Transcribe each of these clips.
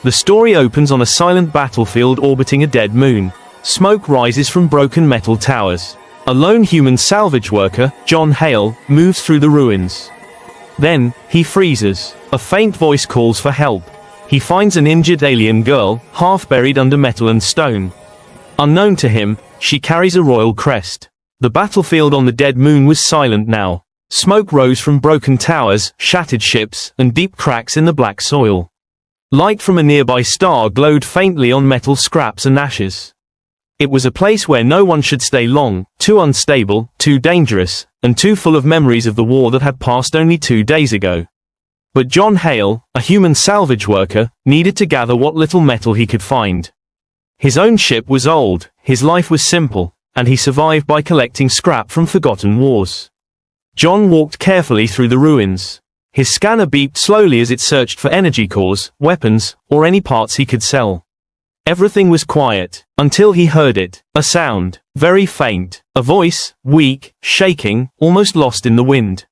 The story opens on a silent battlefield orbiting a dead moon. Smoke rises from broken metal towers. A lone human salvage worker, Jon Hale, moves through the ruins. Then, he freezes. A faint voice calls for help. He finds an injured alien girl, half buried under metal and stone. Unknown to him, she carries a royal crest. The battlefield on the dead moon was silent now. Smoke rose from broken towers, shattered ships, and deep cracks in the black soil. Light from a nearby star glowed faintly on metal scraps and ashes. It was a place where no one should stay long, too unstable, too dangerous, and too full of memories of the war that had passed only 2 days ago. But Jon Hale, a human salvage worker, needed to gather what little metal he could find. His own ship was old, his life was simple, and he survived by collecting scrap from forgotten wars. Jon walked carefully through the ruins. His scanner beeped slowly as it searched for energy cores, weapons, or any parts he could sell. Everything was quiet, until he heard it, a sound, very faint, a voice, weak, shaking, almost lost in the wind.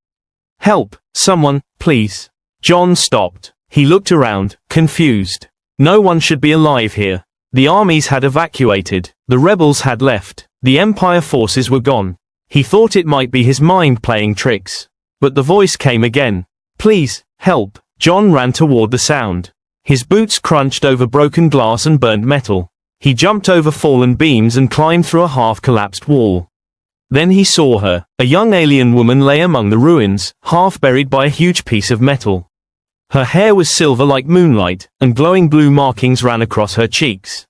"Help, someone, please." Jon stopped. He looked around, confused. No one should be alive here. The armies had evacuated, the rebels had left, the Empire forces were gone. He thought it might be his mind playing tricks. But the voice came again. "Please, help." Jon ran toward the sound. His boots crunched over broken glass and burned metal. He jumped over fallen beams and climbed through a half-collapsed wall. Then he saw her. A young alien woman lay among the ruins, half buried by a huge piece of metal. Her hair was silver like moonlight, and glowing blue markings ran across her cheeks.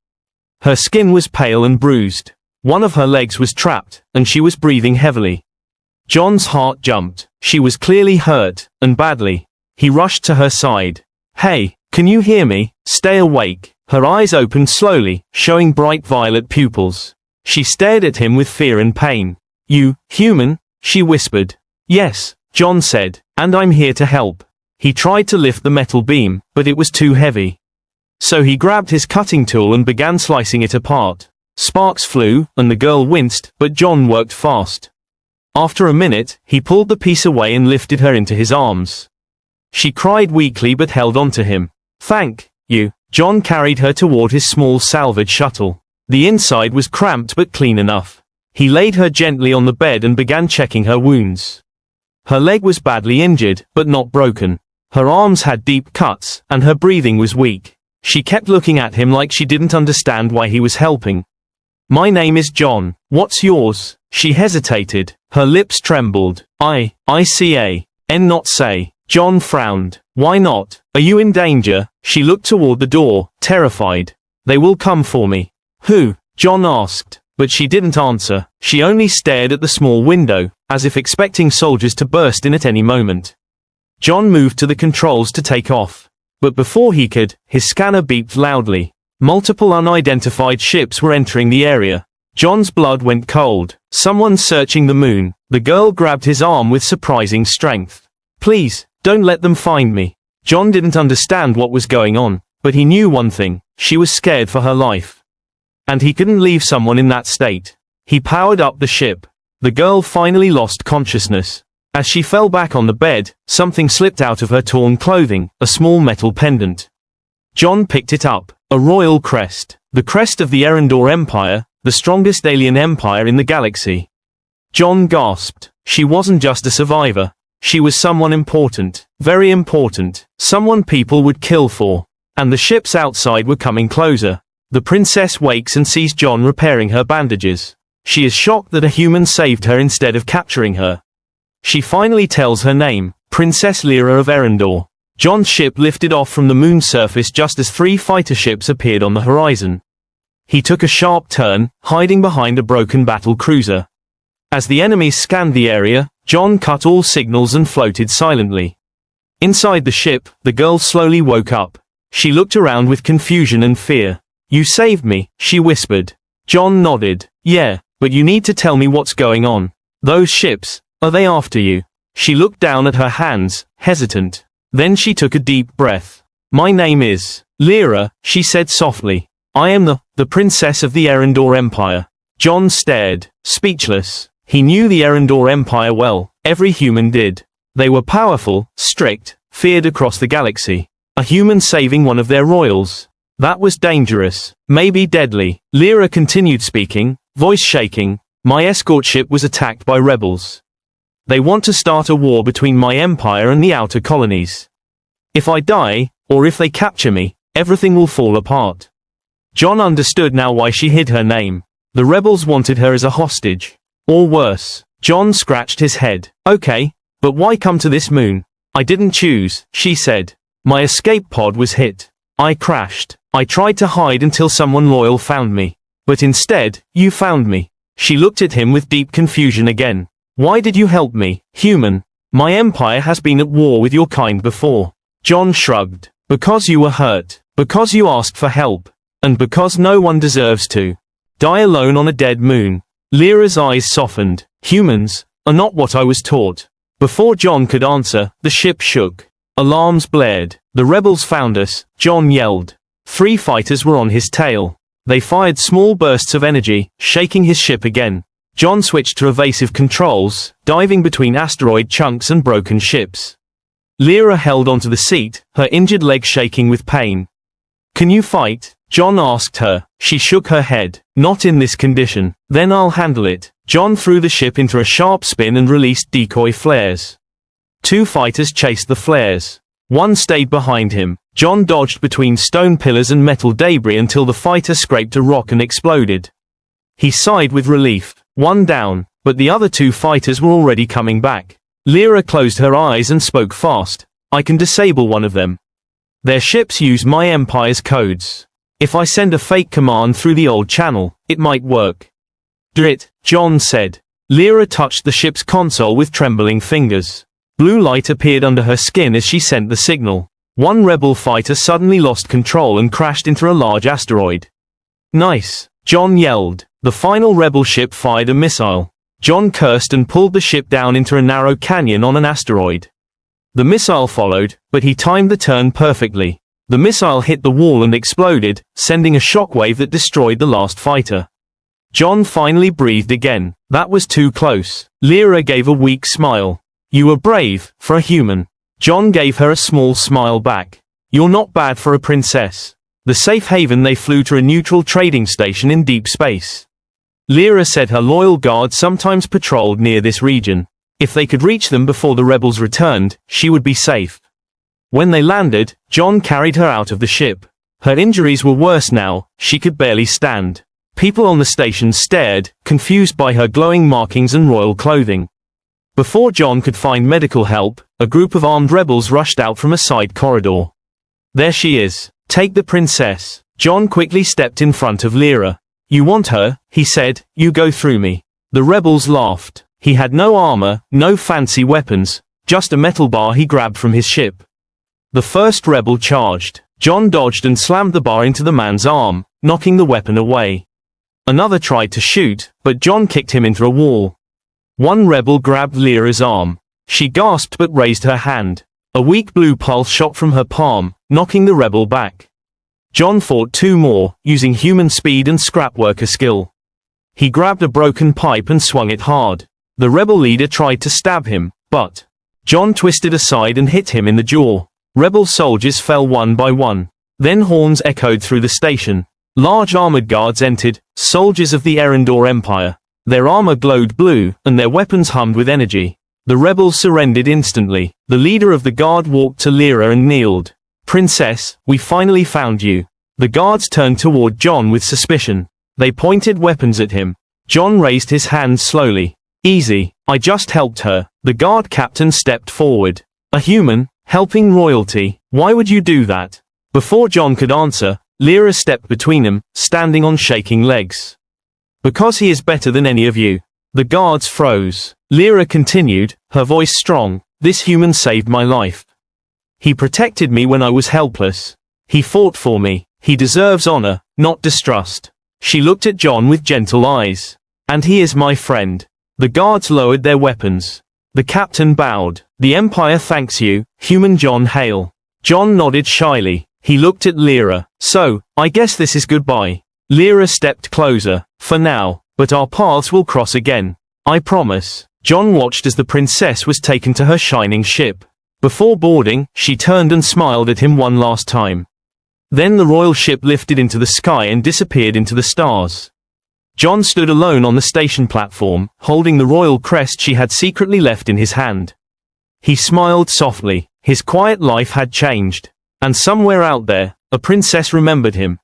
Her skin was pale and bruised. One of her legs was trapped, and she was breathing heavily. Jon's heart jumped. She was clearly hurt, and badly. He rushed to her side. "Hey, can you hear me? Stay awake." Her eyes opened slowly, showing bright violet pupils. She stared at him with fear and pain. "You, human?" she whispered. "Yes," Jon said, "and I'm here to help." He tried to lift the metal beam, but it was too heavy. So he grabbed his cutting tool and began slicing it apart. Sparks flew, and the girl winced, but Jon worked fast. After a minute, he pulled the piece away and lifted her into his arms. She cried weakly but held on to him. "Thank you." Jon carried her toward his small salvage shuttle. The inside was cramped but clean enough. He laid her gently on the bed and began checking her wounds. Her leg was badly injured, but not broken. Her arms had deep cuts, and her breathing was weak. She kept looking at him like she didn't understand why he was helping. "My name is Jon. What's yours?" She hesitated. Her lips trembled. I-C-A-N not say. Jon frowned. "Why not? Are you in danger?" She looked toward the door, terrified. "They will come for me." "Who?" Jon asked. But she didn't answer. She only stared at the small window, as if expecting soldiers to burst in at any moment. Jon moved to the controls to take off. But before he could, his scanner beeped loudly. Multiple unidentified ships were entering the area. Jon's blood went cold. Someone searching the moon. The girl grabbed his arm with surprising strength. "Please, don't let them find me." Jon didn't understand what was going on, but he knew one thing. She was scared for her life. And he couldn't leave someone in that state. He powered up the ship. The girl finally lost consciousness. As she fell back on the bed, something slipped out of her torn clothing, a small metal pendant. Jon picked it up. A royal crest. The crest of the Erendor Empire, the strongest alien empire in the galaxy. Jon gasped. She wasn't just a survivor. She was someone important. Very important. Someone people would kill for. And the ships outside were coming closer. The princess wakes and sees Jon repairing her bandages. She is shocked that a human saved her instead of capturing her. She finally tells her name, Princess Lira of Erendor. Jon's ship lifted off from the moon's surface just as 3 fighter ships appeared on the horizon. He took a sharp turn, hiding behind a broken battle cruiser. As the enemies scanned the area, Jon cut all signals and floated silently. Inside the ship, the girl slowly woke up. She looked around with confusion and fear. "You saved me," she whispered. Jon nodded. "Yeah, but you need to tell me what's going on. Those ships, are they after you?" She looked down at her hands, hesitant. Then she took a deep breath. "My name is Lira," she said softly. "I am the princess of the Erendor Empire." Jon stared, speechless. He knew the Erendor Empire well. Every human did. They were powerful, strict, feared across the galaxy. A human saving one of their royals. That was dangerous, maybe deadly. Lira continued speaking, voice shaking. My escort ship was attacked by rebels. They want to start a war between my empire and the outer colonies. If I die, or if they capture me, everything will fall apart. Jon understood now why she hid her name. The rebels wanted her as a hostage. Or worse. Jon scratched his head. Okay, but why come to this moon? I didn't choose, she said. My escape pod was hit. I crashed. I tried to hide until someone loyal found me. But instead, you found me. She looked at him with deep confusion again. Why did you help me, human? My empire has been at war with your kind before. Jon shrugged. Because you were hurt. Because you asked for help. And because no one deserves to die alone on a dead moon. Lira's eyes softened. Humans are not what I was taught. Before Jon could answer, the ship shook. Alarms blared. The rebels found us, Jon yelled. 3 fighters were on his tail. They fired small bursts of energy, shaking his ship again. Jon switched to evasive controls, diving between asteroid chunks and broken ships. Lira held onto the seat, her injured leg shaking with pain. Can you fight? Jon asked her. She shook her head. Not in this condition. Then I'll handle it. Jon threw the ship into a sharp spin and released decoy flares. 2 fighters chased the flares. 1 stayed behind him. Jon dodged between stone pillars and metal debris until the fighter scraped a rock and exploded. He sighed with relief. 1 down, but the other 2 fighters were already coming back. Lira closed her eyes and spoke fast. I can disable one of them. Their ships use my empire's codes. If I send a fake command through the old channel, it might work. Do it, Jon said. Lira touched the ship's console with trembling fingers. Blue light appeared under her skin as she sent the signal. 1 rebel fighter suddenly lost control and crashed into a large asteroid. Nice, Jon yelled. The final rebel ship fired a missile. Jon cursed and pulled the ship down into a narrow canyon on an asteroid. The missile followed, but he timed the turn perfectly. The missile hit the wall and exploded, sending a shockwave that destroyed the last fighter. Jon finally breathed again. That was too close. Lira gave a weak smile. You were brave, for a human. Jon gave her a small smile back. You're not bad for a princess. The safe haven they flew to a neutral trading station in deep space. Lira said her loyal guards sometimes patrolled near this region. If they could reach them before the rebels returned, she would be safe. When they landed, Jon carried her out of the ship. Her injuries were worse now, she could barely stand. People on the station stared, confused by her glowing markings and royal clothing. Before Jon could find medical help, a group of armed rebels rushed out from a side corridor. There she is. Take the princess. Jon quickly stepped in front of Lira. You want her, he said, you go through me. The rebels laughed. He had no armor, no fancy weapons, just a metal bar he grabbed from his ship. The first rebel charged. Jon dodged and slammed the bar into the man's arm, knocking the weapon away. Another tried to shoot, but Jon kicked him into a wall. 1 rebel grabbed Lira's arm. She gasped but raised her hand. A weak blue pulse shot from her palm, knocking the rebel back. Jon fought 2 more, using human speed and scrapworker skill. He grabbed a broken pipe and swung it hard. The rebel leader tried to stab him, but Jon twisted aside and hit him in the jaw. Rebel soldiers fell one by one. Then horns echoed through the station. Large armored guards entered, soldiers of the Erendor Empire. Their armor glowed blue, and their weapons hummed with energy. The rebels surrendered instantly. The leader of the guard walked to Lira and kneeled. Princess, we finally found you. The guards turned toward Jon with suspicion. They pointed weapons at him. Jon raised his hands slowly. Easy, I just helped her. The guard captain stepped forward. A human, helping royalty, why would you do that? Before Jon could answer, Lira stepped between them, standing on shaking legs. Because he is better than any of you. The guards froze. Lira continued, her voice strong. This human saved my life. He protected me when I was helpless. He fought for me. He deserves honor, not distrust. She looked at Jon with gentle eyes. And he is my friend. The guards lowered their weapons. The captain bowed. The Empire thanks you, human Jon Hale. Jon nodded shyly. He looked at Lira. So, I guess this is goodbye. Lira stepped closer. For now, but our paths will cross again. I promise. Jon watched as the princess was taken to her shining ship. Before boarding, she turned and smiled at him one last time. Then the royal ship lifted into the sky and disappeared into the stars. Jon stood alone on the station platform, holding the royal crest she had secretly left in his hand. He smiled softly. His quiet life had changed. And somewhere out there, a princess remembered him.